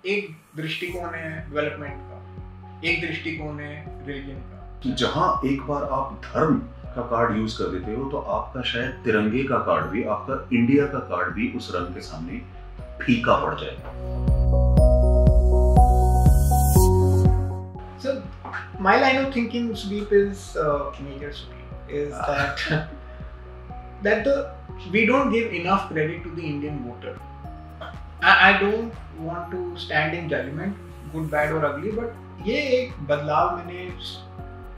एक दृष्टिकोण है डेवलपमेंट का, एक दृष्टिकोण है रिलीजन का। जहां एक बार आप धर्म का कार्ड यूज कर देते हो तो आपका शायद तिरंगे का कार्ड भी, आपका इंडिया का कार्ड भी उस रंग के सामने फीका पड़ जाएगा। So my line of thinking, Sudeep, is Major Sudeep, is that we don't give enough credit to the Indian voter. I don't want to stand in judgment, good, bad or ugly, but ये एक बदलाव मैंने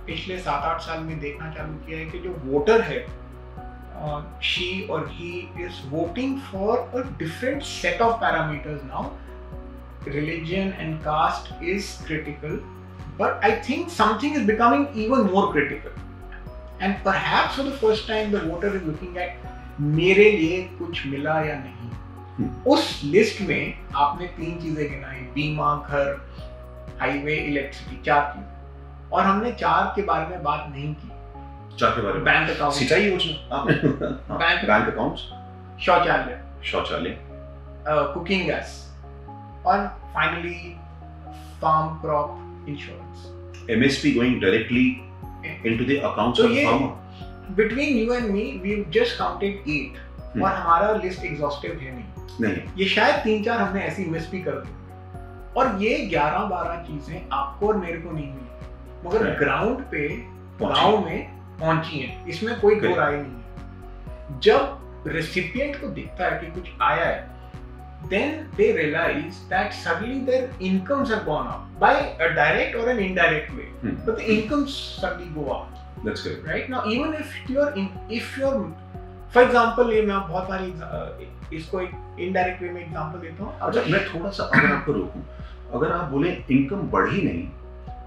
पिछले 7-8 साल में देखना चालू किया है कि जो वोटर है, she or he is voting for a different set of parameters now. Religion and caste is critical, but I think something is becoming even more critical. And perhaps for the first time the voter is looking at मेरे लिए कुछ मिला या नहीं। उस list में आपने 3 चीजें गिनाई, बीमा, घर, हाईवे, इलेक्ट्रिसिटी, 4 चीजें, और हमने 4 के बारे में बात नहीं की। 4 के बारे में? बैंक अकाउंट, सिंचाई योजना आपने बैंक अकाउंट, शौचालय, कुकिंग गैस, और finally farm crop insurance, MSP going directly into the accounts of the farmer. Between you and me, we've just counted 8, और हमारा लिस्ट एग्जॉस्टिव है नहीं। ये शायद 3-4 हमने ऐसी मिस भी कर दी, और ये 11-12 चीजें आपको और मेरे को नहीं मिली, मगर ग्राउंड पे गांव में पहुंची हैं, इसमें कोई दो राय नहीं है। जब रेसिपिएंट को दिखता है कि कुछ आया है, then they realize that suddenly their incomes have gone up by a direct or an indirect way, but the incomes suddenly go up. That's good. Right now, even if you're, for example, ये मैं बहुत सारी इसको एक indirect way में example देता हूँ। अच्छा, मैं थोड़ा सा अगर आपको रोकूं, अगर आप बोले इनकम बढ़ी नहीं,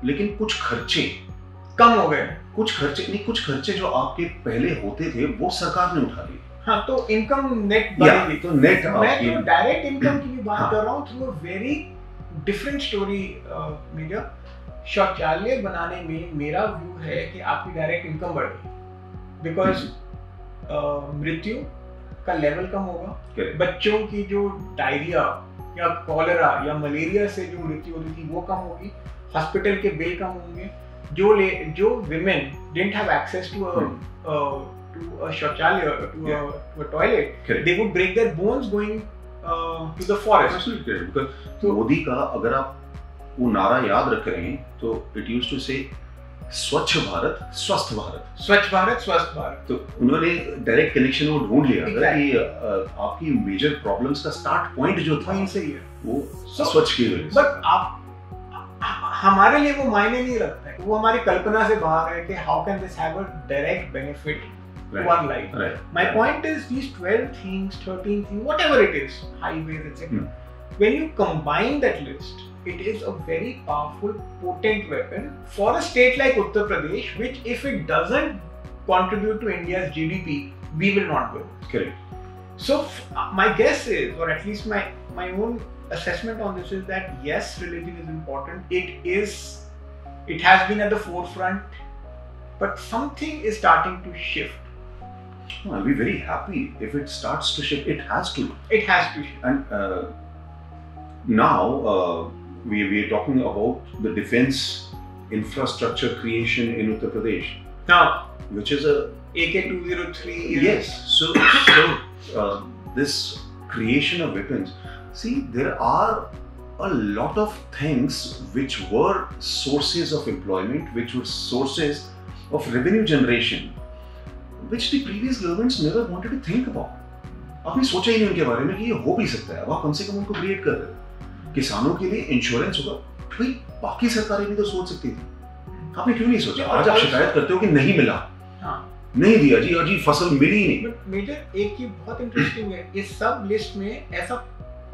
लेकिन कुछ खर्चे कम हो गए, कुछ खर्चे जो आपके पहले होते थे वो सरकार ने उठा लिए। हाँ, तो इनकम नेट बढ़ेगी। तो नेट मैं तो डायरेक्ट इनकम की भी बात कर रहा हूँ through a very different story. Major शौचालय बनाने में मेरा व्यू है कि आपकी डायरेक्ट इनकम बढ़ गई, बिकॉज मृत्यु का लेवल कम होगा, बच्चों की जो डायरिया या कॉलेरा या मलेरिया से जो मृत्यु होती थी वो कम होगी, हॉस्पिटल के बिल कम होंगे, जो women didn't have access to a शौचालय, to a toilet, they would break their bones going to the forest. Absolutely, because Modi का अगर आप वो नारा याद रख रहे हैं तो it used to say स्वच्छ भारत स्वस्थ भारत, स्वच्छ भारत स्वस्थ भारत। तो उन्होंने डायरेक्ट कनेक्शन वो ढूंढ लिया कि आपकी मेजर प्रॉब्लम्स का स्टार्ट पॉइंट जो था वहीं से ही है, वो स्वच्छ की वजह से। बट आप हमारे लिए वो मायने नहीं रखता है, वो हमारी कल्पना से बाहर है कि how can this have a direct benefit to our life. My point is these 12 things, 13 things, whatever it is, highways, etc. When you combine that list, it is a very powerful, potent weapon for a state like Uttar Pradesh, which if it doesn't contribute to India's GDP, we will not grow. Correct. So my guess is, or at least my own assessment on this is that yes, religion is important. It has been at the forefront, but something is starting to shift. I'll be very happy if it starts to shift. It has to. It has to shift. And now we are talking about the defense infrastructure creation in Uttar Pradesh. Now, which is a AK-203. Yes. So this creation of weapons. See, there are a lot of things which were sources of employment, which were sources of revenue generation, which the previous governments never wanted to think about. आपने सोचा ही नहीं उनके बारे में कि ये हो भी सकता है। अब आप कम से कम उनको क्रिएट कर रहे हो। किसानों के लिए इंश्योरेंस होगा, भाई बाकी सरकारें भी तो सोच सकती थी, आपने क्यों नहीं सोचा? आज आप शिकायत करते हो कि नहीं मिला, नहीं दिया जी, आज फसल मिली ही नहीं। बट मेजर एक चीज बहुत इंटरेस्टिंग है, इस सब लिस्ट में ऐसा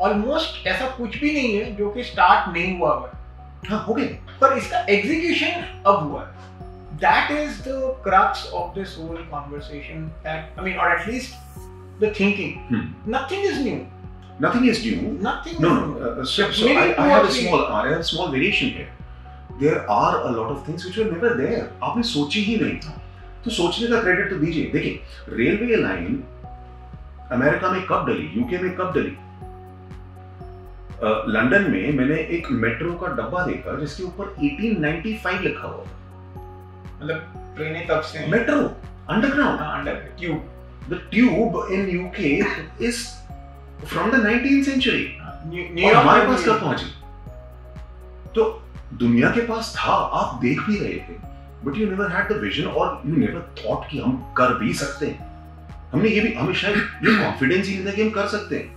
ऑलमोस्ट ऐसा कुछ भी नहीं है जो कि स्टार्ट नहीं हुआ है। हाँ, हो गए, पर इसका एग्जीक्यूशन अब हुआ है। That is the crux of this whole conversation. Or at least the thinking. Nothing is new. Nothing is new. Nothing. No. So I have a small variation here. There are a lot of things which were never there. आपने सोची ही नहीं। तो सोचने का credit तो दीजिए। देखिए, railway line America में कब डली, यूके में कब डली, लंदन में मैंने एक मेट्रो का डब्बा देखा जिसके ऊपर 1895 लिखा हुआ था। मतलब ट्रेनें तब से metro underground, under tube. The tube in UK is from the 19th century. और हमारे पास कब पहुंची? तो दुनिया के पास था, आप देख भी रहे थे, but you never had the vision or you never thought कि हम कर भी सकते हैं। हमने ये भी, हमें शायद ये कॉन्फिडेंस ही नहीं था कि हम कर सकते हैं।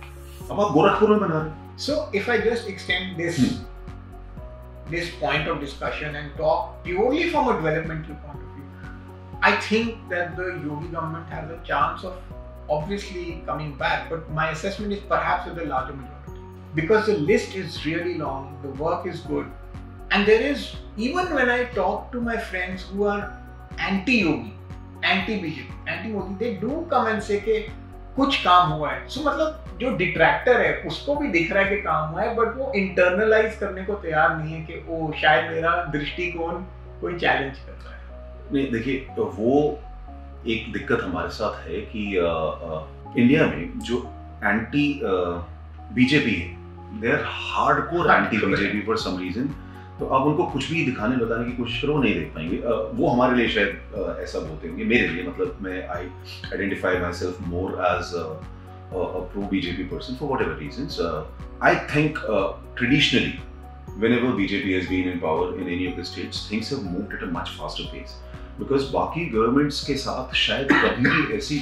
अब आप गोरखपुर में बना रहे हैं। So if I just extend this point of discussion and talk purely from a developmental point of view, I think that the Yogi government has a chance of obviously coming back, but my assessment is perhaps with the larger majority. Because the list is really long, the work is good, and there is, even when I talk to my friends who are anti-Yogi, anti-BJP, anti-Modi, they do come and say कि कुछ काम हुआ है। So मतलब जो डिट्रैक्टर है उसको भी दिख रहा है कि काम हुआ है, बट वो इंटरनलाइज करने को तैयार नहीं है कि ओ शायद मेरा दृष्टिकोण कोई चैलेंज कर रहा है। नहीं, देखिए वो एक दिक्कत हमारे साथ है कि इंडिया में जो एंटी बीजेपी है, they are hardcore anti BJP for some reason. तो आप उनको कुछ भी दिखाने बताने की कोशिश करो, नहीं देख पाएंगे। वो हमारे लिए शायद ऐसा बोलते होंगे, मेरे लिए मतलब मैं I identify myself more as a pro-BJP person for whatever reasons. I think traditionally, whenever BJP has been in power in any of the states, things have moved at a much faster pace. Because बाकी governments के साथ शायद कभी भी ऐसी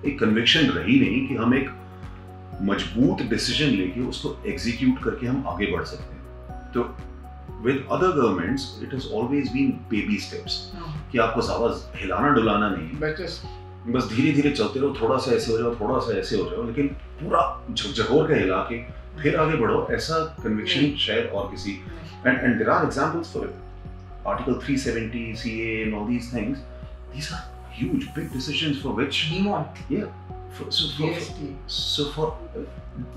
एक conviction रही नहीं कि हम एक मजबूत decision लेके उसको execute करके हम आगे बढ़ सकते हैं। तो with other governments, it has always been baby steps. कि आपको ज़्यादा हिलाना डुलाना नहीं, बस धीरे धीरे चलते रहो, थोड़ा सा ऐसे हो जाओ, थोड़ा सा ऐसे हो जाओ, लेकिन पूरा झकझकोर के हिला के फिर आगे बढ़ो, ऐसा कन्विक्शन शायद और किसी। and there are examples for it. Article 370, CA and all these things, these are huge big decisions for which so for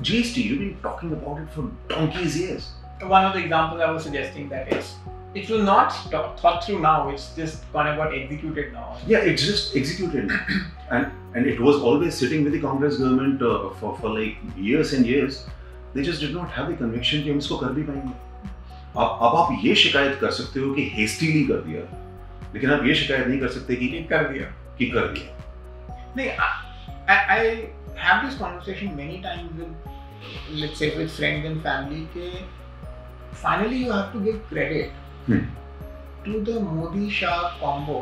GST, you've been talking about it for donkey's years. One of the examples I was suggesting that it will not thought through now, it's just kind of got executed now. Yeah, it's just executed. and it was always sitting with the Congress government for like years and years. They just did not have the conviction कि हम इसको कर भी पाएंगे। अब आप ये शिकायत कर सकते हो कि hastily कर दिया, लेकिन आप ये शिकायत नहीं कर सकते कि कर दिया। नहीं, I have this conversation many times with, let's say, with friends and family कि finally you have to give credit to the Modi-Shah combo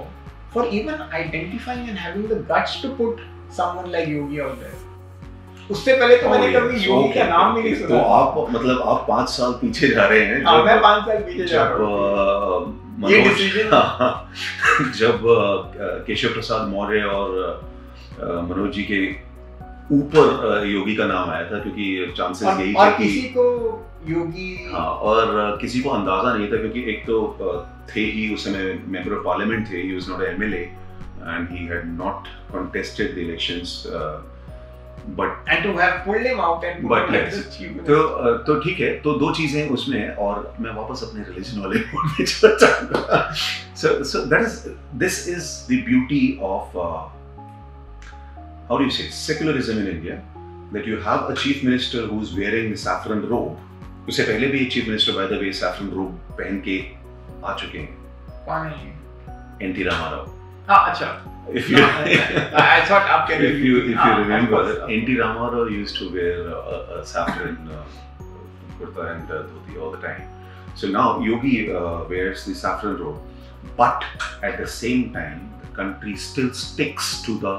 for even identifying and having the guts to put someone like Yogi out there. उससे पहले तो मैंने कभी योगी का नाम भी नहीं सुना। तो आप मतलब आप 5 साल पीछे जा रहे हैं। हाँ, मैं 5 साल पीछे जा रहा हूँ। ये डिसीजन जब केशव प्रसाद मौर्य और मनोज जी के ऊपर योगी का नाम आया था, क्योंकि चांसेस यही थे और किसी को योगी, हाँ, और किसी को अंदाजा नहीं था, क्योंकि एक तो थे ही उस समय मेंबर ऑफ पार्लियामेंट थे, he was not an MLA and he had not contested the elections, but and to have pulled him out and तो ठीक है। तो दो चीजें उसमें हैं, और मैं वापस अपने रिलीजन वाले मोड में चला जाऊंगा। So this is the beauty of how do you say secularism in India, that you have a chief minister who's wearing the saffron robe. उससे पहले भी एक chief minister by the way saffron रोब पहन के आ चुके हैं। कौन है ये? एनटी रामाराव। हाँ, अच्छा। If you I thought आपके if you remember, NT Ramarao used to wear a saffron kurta and dhoti all the time. So now Yogi wears the saffron robe, but at the same time, the country still sticks to the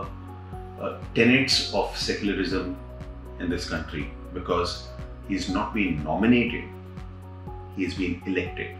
tenets of secularism in this country, because he's not been nominated, he's been elected.